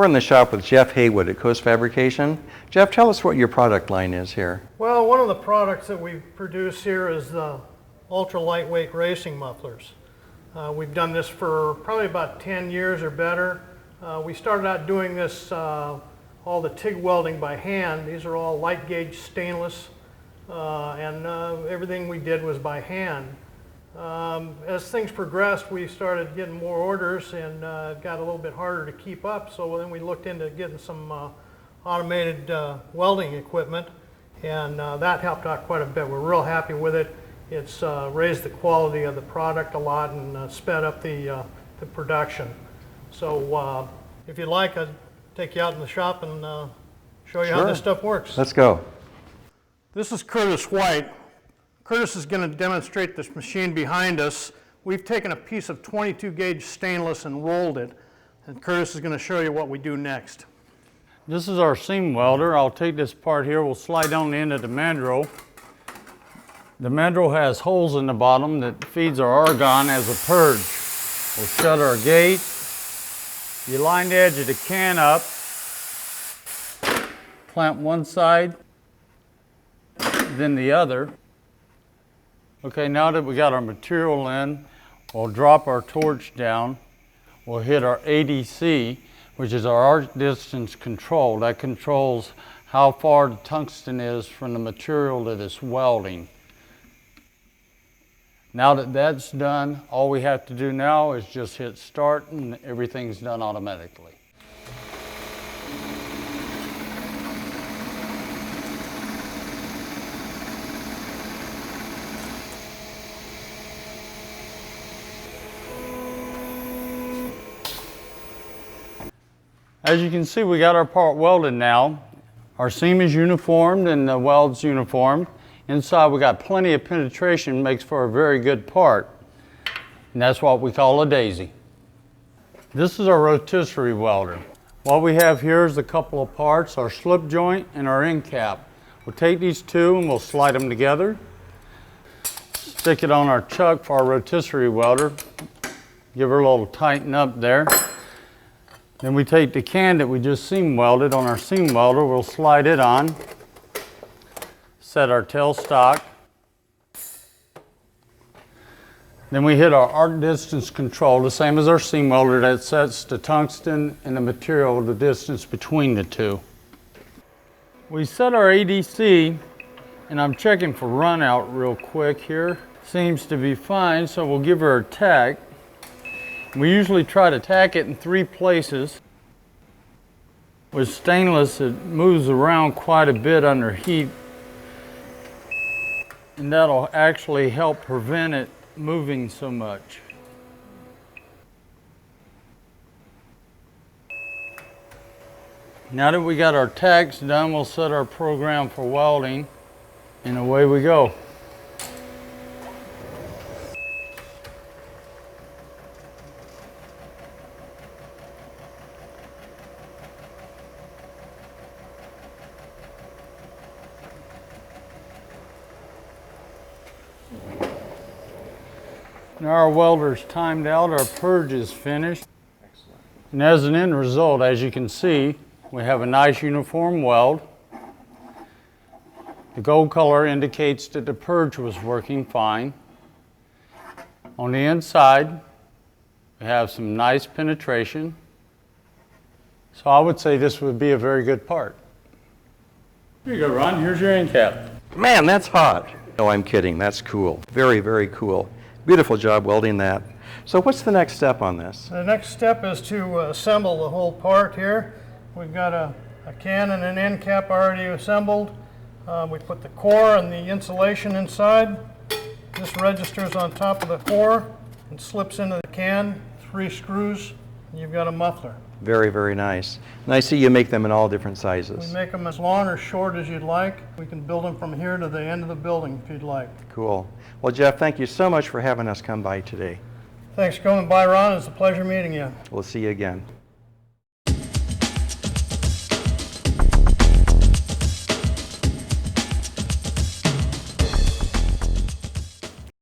We're in the shop with Jeff Haywood at Coast Fabrication. Jeff, tell us what your product line is here. Well, one of the products that we produce here is the ultra lightweight racing mufflers. We've done this for probably about 10 years or better. We started out doing this, all the TIG welding by hand. These are all light gauge stainless, and everything we did was by hand. As things progressed, we started getting more orders, and it got a little bit harder to keep up, so then we looked into getting some automated welding equipment, and that helped out quite a bit. We're real happy with it. It's raised the quality of the product a lot and sped up the production. So if you'd like, I'd take you out in the shop and show you how this stuff works. Let's go. This is Curtis White. Curtis is going to demonstrate this machine behind us. We've taken a piece of 22 gauge stainless and rolled it, and Curtis is going to show you what we do next. This is our seam welder. I'll take this part here, we'll slide down the end of the mandrel. The mandrel has holes in the bottom that feeds our argon as a purge. We'll shut our gate. You line the edge of the can up, clamp one side, then the other. Okay, now that we got our material in, we'll drop our torch down. We'll hit our ADC, which is our arc distance control. That controls how far the tungsten is from the material that it's welding. Now that that's done, all we have to do now is just hit start and everything's done automatically. As you can see, we got our part welded now. Our seam is uniformed and the weld's uniformed. Inside we got plenty of penetration, makes for a very good part. And that's what we call a daisy. This is our rotisserie welder. What we have here is a couple of parts, our slip joint and our end cap. We'll take these two and we'll slide them together. Stick it on our chuck for our rotisserie welder. Give her a little tighten up there. Then we take the can that we just seam welded on our seam welder, we'll slide it on, set our tailstock. Then we hit our arc distance control, the same as our seam welder, that sets the tungsten and the material, the distance between the two. We set our ADC, and I'm checking for run out real quick here. Seems to be fine, so we'll give her a tack. We usually try to tack it in 3 places. With stainless, it moves around quite a bit under heat, and that'll actually help prevent it moving so much. Now that we got our tacks done, we'll set our program for welding, and away we go. Now our welder's timed out, our purge is finished. Excellent. And as an end result, as you can see, we have a nice uniform weld. The gold color indicates that the purge was working fine. On the inside, we have some nice penetration. So I would say this would be a very good part. Here you go, Ron, here's your end cap. Man, that's hot. No, I'm kidding, that's cool. Very, very cool. Beautiful job welding that. So what's the next step on this? The next step is to assemble the whole part here. We've got a can and an end cap already assembled. We put the core and the insulation inside. This registers on top of the core and slips into the can, 3 screws, and you've got a muffler. Very, very nice. And I see you make them in all different sizes. We make them as long or short as you'd like. We can build them from here to the end of the building if you'd like. Cool. Well, Jeff, thank you so much for having us come by today. Thanks for coming by, Ron. It's a pleasure meeting you. We'll see you again.